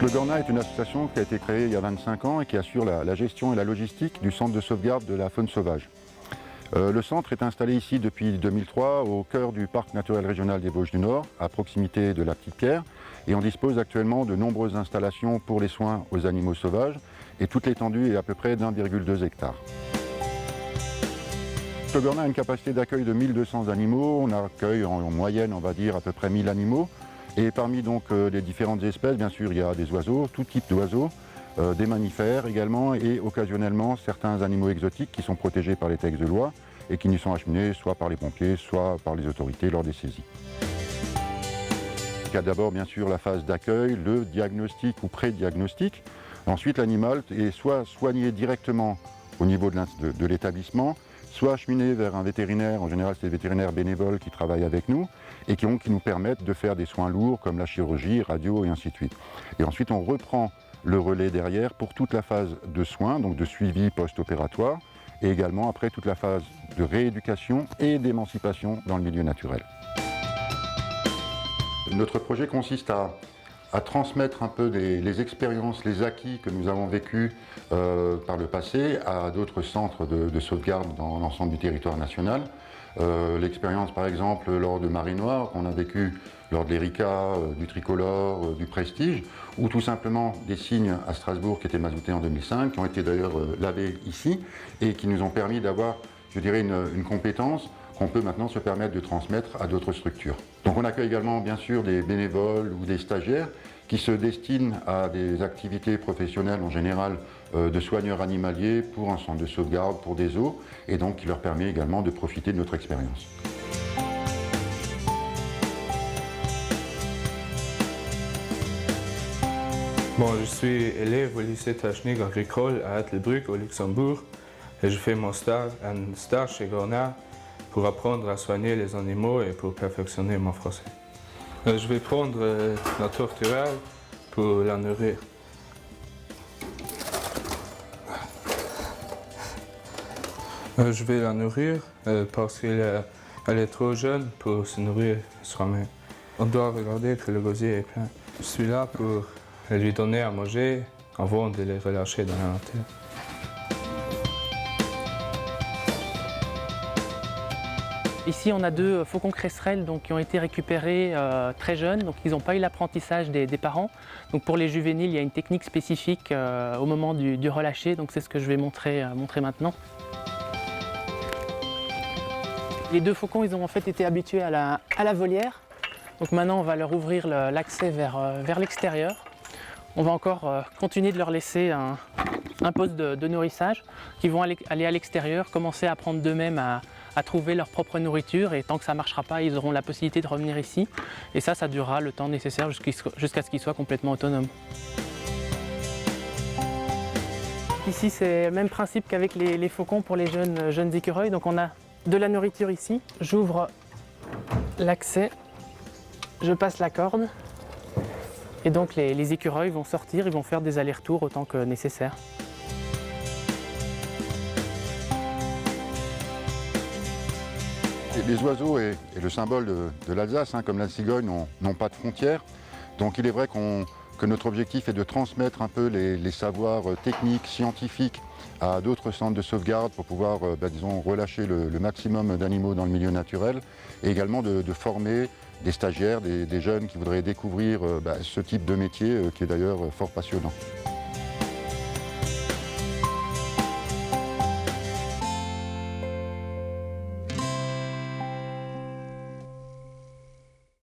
Gorna est une association qui a été créée il y a 25 ans et qui assure la gestion et la logistique du centre de sauvegarde de la faune sauvage. Le centre est installé ici depuis 2003 au cœur du parc naturel régional des Vosges du Nord, à proximité de la Petite Pierre, et on dispose actuellement de nombreuses installations pour les soins aux animaux sauvages, et toute l'étendue est à peu près d'1,2 hectare. Le Gorna a une capacité d'accueil de 1200 animaux, on accueille en moyenne, on va dire, à peu près 1000 animaux. Et parmi donc les différentes espèces, bien sûr, il y a des oiseaux, tout type d'oiseaux, des mammifères également, et occasionnellement certains animaux exotiques qui sont protégés par les textes de loi et qui nous sont acheminés soit par les pompiers, soit par les autorités lors des saisies. Il y a d'abord bien sûr la phase d'accueil, le diagnostic ou pré-diagnostic. Ensuite, l'animal est soit soigné directement au niveau de l'établissement, soit acheminé vers un vétérinaire, en général c'est des vétérinaires bénévoles qui travaillent avec nous et qui nous permettent de faire des soins lourds comme la chirurgie, radio et ainsi de suite. Et ensuite on reprend le relais derrière pour toute la phase de soins, donc de suivi post-opératoire, et également après toute la phase de rééducation et d'émancipation dans le milieu naturel. Notre projet consiste à transmettre un peu les expériences, les acquis que nous avons vécus par le passé à d'autres centres de sauvegarde dans l'ensemble du territoire national. L'expérience par exemple lors de Marée Noire qu'on a vécu lors de l'Erika, du Tricolore, du Prestige, ou tout simplement des cygnes à Strasbourg qui étaient mazoutés en 2005, qui ont été d'ailleurs lavés ici et qui nous ont permis d'avoir, je dirais, une compétence qu'on peut maintenant se permettre de transmettre à d'autres structures. Donc on accueille également bien sûr des bénévoles ou des stagiaires qui se destinent à des activités professionnelles en général de soigneurs animaliers pour un centre de sauvegarde, pour des zoos, et donc qui leur permet également de profiter de notre expérience. Bon, je suis élève au lycée technique agricole à Ettelbruck au Luxembourg et je fais un stage chez Gorna pour apprendre à soigner les animaux et pour perfectionner mon français. Je vais prendre la tourterelle pour la nourrir. Je vais la nourrir parce qu'elle est trop jeune pour se nourrir soi-même. On doit regarder que le gosier est plein. Je suis là pour lui donner à manger avant de les relâcher dans la nature. Ici, on a 2 faucons cresserelles qui ont été récupérés très jeunes, donc ils n'ont pas eu l'apprentissage des parents. Donc pour les juvéniles, il y a une technique spécifique au moment du relâcher, donc c'est ce que je vais montrer maintenant. Les 2 faucons, ils ont en fait été habitués à la volière. Donc maintenant, on va leur ouvrir l'accès vers l'extérieur. On va encore continuer de leur laisser un poste de nourrissage, qui vont aller à l'extérieur, commencer à apprendre d'eux-mêmes à trouver leur propre nourriture, et tant que ça ne marchera pas, ils auront la possibilité de revenir ici. Et ça durera le temps nécessaire jusqu'à ce qu'ils soient complètement autonomes. Ici, c'est le même principe qu'avec les faucons pour les jeunes écureuils. Donc on a de la nourriture ici. J'ouvre l'accès, je passe la corde. Et donc les écureuils vont sortir, ils vont faire des allers-retours autant que nécessaire. Les oiseaux et le symbole de l'Alsace, comme la cigogne, n'ont pas de frontières. Donc il est vrai que notre objectif est de transmettre un peu les savoirs techniques, scientifiques à d'autres centres de sauvegarde pour pouvoir, disons, relâcher le maximum d'animaux dans le milieu naturel, et également de former des stagiaires, des jeunes qui voudraient découvrir ce type de métier qui est d'ailleurs fort passionnant.